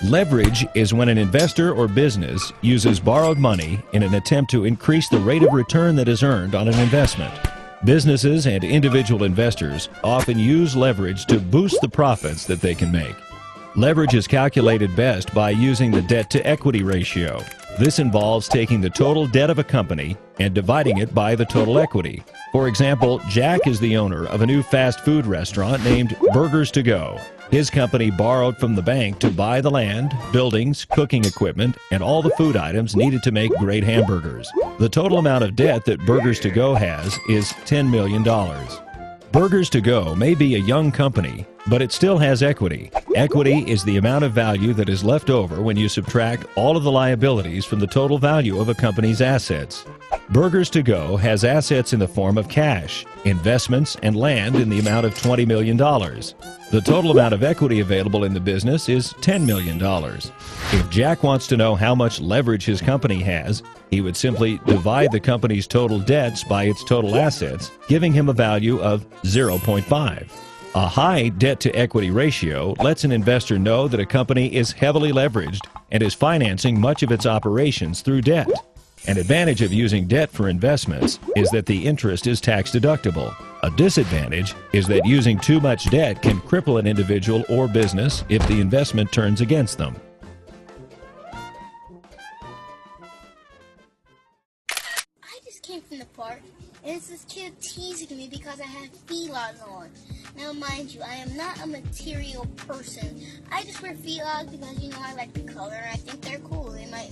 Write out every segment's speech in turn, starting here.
Leverage is when an investor or business uses borrowed money in an attempt to increase the rate of return that is earned on an investment. Businesses and individual investors often use leverage to boost the profits that they can make. Leverage is calculated best by using the debt-to-equity ratio. This involves taking the total debt of a company and dividing it by the total equity. For example, Jack is the owner of a new fast food restaurant named Burgers to Go. His company borrowed from the bank to buy the land, buildings, cooking equipment, and all the food items needed to make great hamburgers. The total amount of debt that Burgers to Go has is $10 million. Burgers to Go may be a young company, but it still has equity. Equity is the amount of value that is left over when you subtract all of the liabilities from the total value of a company's assets. Burgers to Go has assets in the form of cash, investments, and land in the amount of $20 million. The total amount of equity available in the business is $10 million. If Jack wants to know how much leverage his company has, he would simply divide the company's total debts by its total assets, giving him a value of 0.5. A high debt-to-equity ratio lets an investor know that a company is heavily leveraged and is financing much of its operations through debt. An advantage of using debt for investments is that the interest is tax-deductible. A disadvantage is that using too much debt can cripple an individual or business if the investment turns against them. I just came from the park, and it's this kid teasing me because I have feelers on. Now, mind you, I am not a material person. I just wear feelers because, I like the color, and I think they're cool. They might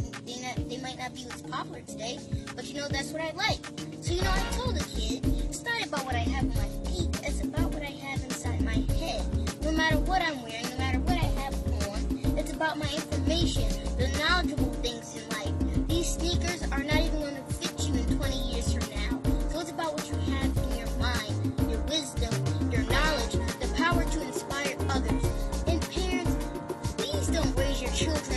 not be what's popular today, but, that's what I like. So, I told the kid, it's not about what I have on my feet, it's about what I have inside my head. No matter what I'm wearing, no matter what I have on, it's about my information, the knowledgeable things in life. These sneakers are not even going to fit you in 20 years from now. So it's about what you have in your mind, your wisdom, your knowledge, the power to inspire others. And parents, please don't raise your children